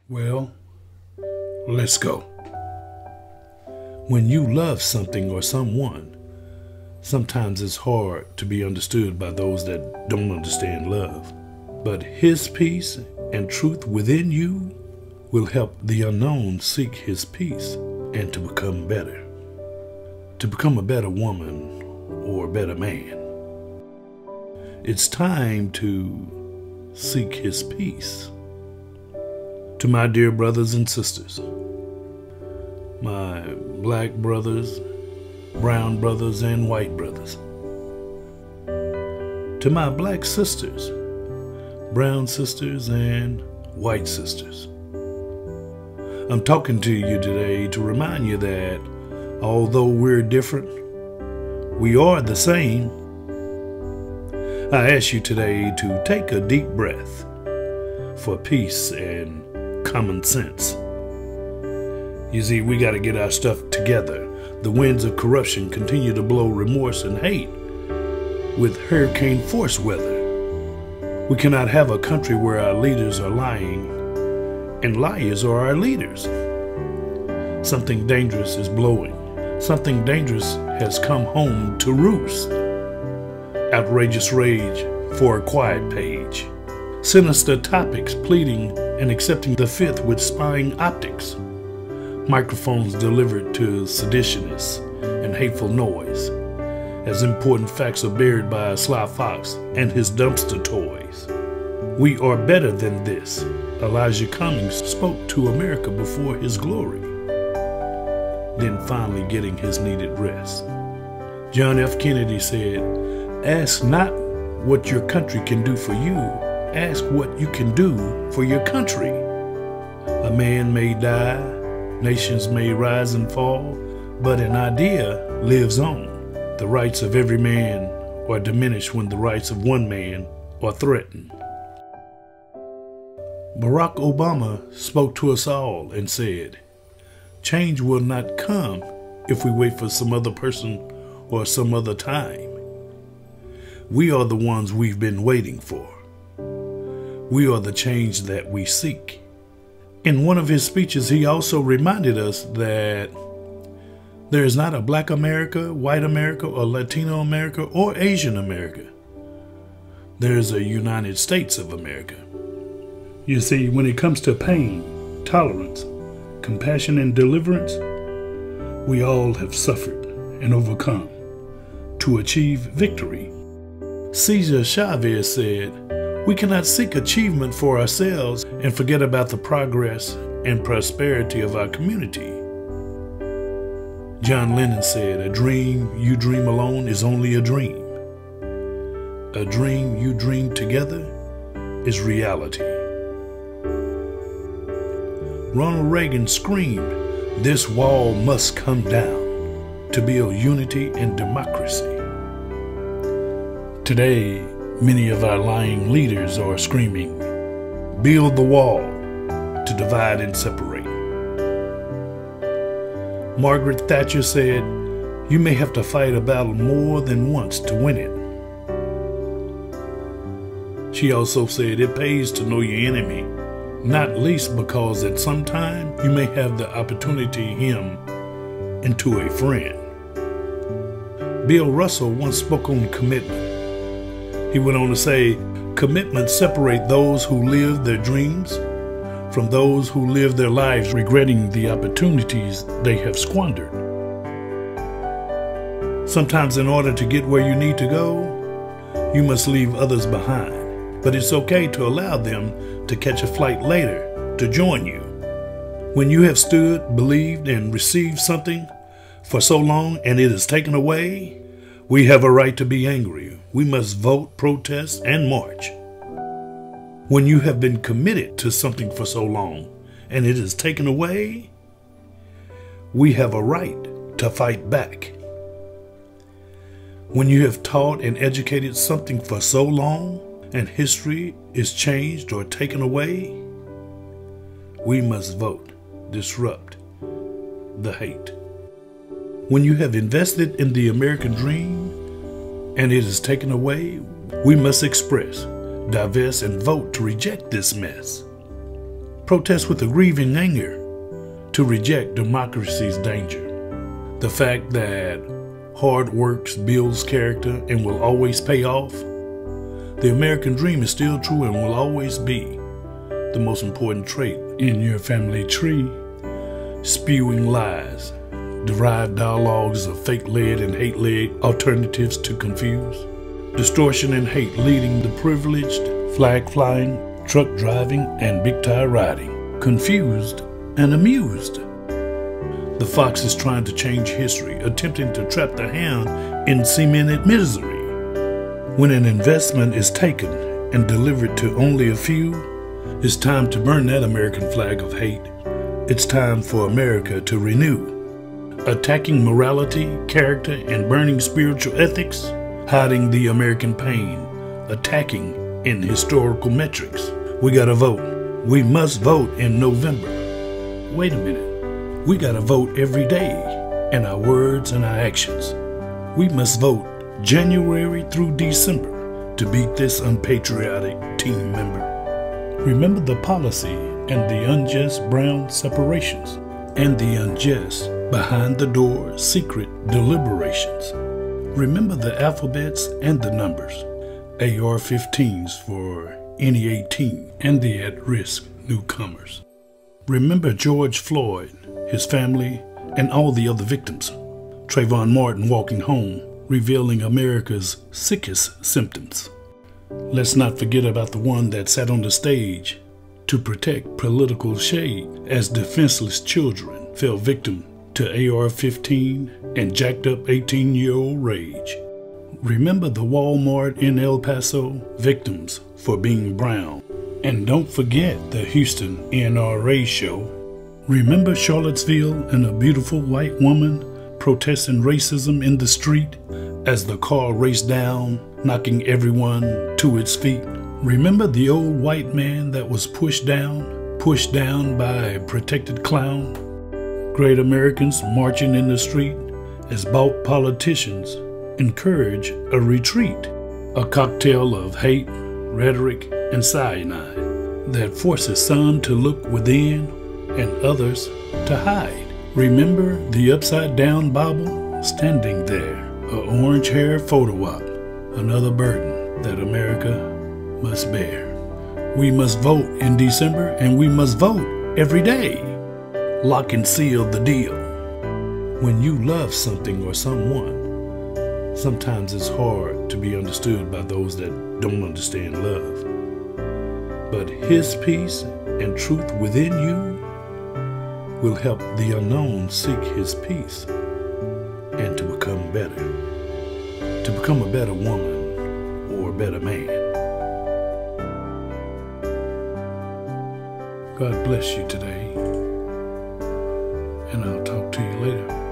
Well, let's go. When you love something or someone, sometimes it's hard to be understood by those that don't understand love. But His peace and truth within you will help the unknown seek His peace and to become better. To become a better woman or a better man. It's time to seek His peace. To my dear brothers and sisters, my black brothers, brown brothers, and white brothers. To my black sisters, brown sisters, and white sisters. I'm talking to you today to remind you that although we're different, we are the same. I ask you today to take a deep breath for peace and common sense. You see, we got to get our stuff together. The winds of corruption continue to blow remorse and hate with hurricane force weather. We cannot have a country where our leaders are lying and liars are our leaders. Something dangerous is blowing. Something dangerous has come home to roost. Outrageous rage for a quiet page. Sinister topics pleading and accepting the fifth with spying optics. Microphones delivered to seditionists and hateful noise, as important facts are buried by a sly fox and his dumpster toys. We are better than this. Elijah Cummings spoke to America before his glory, then finally getting his needed rest. John F. Kennedy said, "Ask not what your country can do for you, ask what you can do for your country." A man may die, nations may rise and fall, but an idea lives on. The rights of every man are diminished when the rights of one man are threatened. Barack Obama spoke to us all and said, "Change will not come if we wait for some other person or some other time. We are the ones we've been waiting for. We are the change that we seek." In one of his speeches, he also reminded us that there is not a Black America, White America, or Latino America, or Asian America. There is a United States of America. You see, when it comes to pain, tolerance, compassion, and deliverance, we all have suffered and overcome to achieve victory. Cesar Chavez said, "We cannot seek achievement for ourselves and forget about the progress and prosperity of our community." John Lennon said, "A dream you dream alone is only a dream. A dream you dream together is reality." Ronald Reagan screamed, "This wall must come down to build unity and democracy." Today, many of our lying leaders are screaming, "Build the wall to divide and separate." Margaret Thatcher said, "You may have to fight a battle more than once to win it." She also said, "It pays to know your enemy, not least because at some time you may have the opportunity him into a friend." Bill Russell once spoke on commitment. He went on to say, "Commitment separates those who live their dreams from those who live their lives regretting the opportunities they have squandered." Sometimes in order to get where you need to go, you must leave others behind. But it's okay to allow them to catch a flight later to join you. When you have stood, believed, and received something for so long and it is taken away, we have a right to be angry. We must vote, protest, and march. When you have been committed to something for so long and it is taken away, we have a right to fight back. When you have taught and educated something for so long and history is changed or taken away, we must vote, disrupt the hate. When you have invested in the American dream and it is taken away, we must express, divest, and vote to reject this mess. Protest with a grieving anger to reject democracy's danger. The fact that hard work builds character and will always pay off. The American dream is still true and will always be the most important trait in your family tree. Spewing lies, derived dialogues of fake-led and hate-led alternatives to confuse. Distortion and hate leading the privileged, flag-flying, truck-driving, and big-tire riding. Confused and amused. The fox is trying to change history, attempting to trap the hound in cemented misery. When an investment is taken and delivered to only a few, it's time to burn that American flag of hate. It's time for America to renew. Attacking morality, character, and burning spiritual ethics, hiding the American pain, attacking in historical metrics. We gotta vote. We must vote in November. Wait a minute. We gotta vote every day in our words and our actions. We must vote January through December to beat this unpatriotic team member. Remember the policy and the unjust brown separations and the unjust behind the door secret deliberations. Remember the alphabets and the numbers, AR-15s for any 18 and the at-risk newcomers. Remember George Floyd, his family, and all the other victims. Trayvon Martin walking home, revealing America's sickest symptoms. Let's not forget about the one that sat on the stage to protect political shade as defenseless children fell victim to AR-15 and jacked up 18-year-old rage. Remember the Walmart in El Paso victims for being brown. And don't forget the Houston NRA show. Remember Charlottesville and a beautiful white woman protesting racism in the street as the car raced down, knocking everyone to its feet. Remember the old white man that was pushed down by a protected clown? Great Americans marching in the street as bought politicians encourage a retreat, a cocktail of hate, rhetoric, and cyanide that forces some to look within and others to hide. Remember the upside-down Bible standing there, an orange-haired photo op, another burden that America must bear. We must vote in December, and we must vote every day. Lock and seal the deal. When you love something or someone, sometimes it's hard to be understood by those that don't understand love. But His peace and truth within you will help the unknown seek His peace and to become better. To become a better woman or a better man. God bless you today, and I'll talk to you later.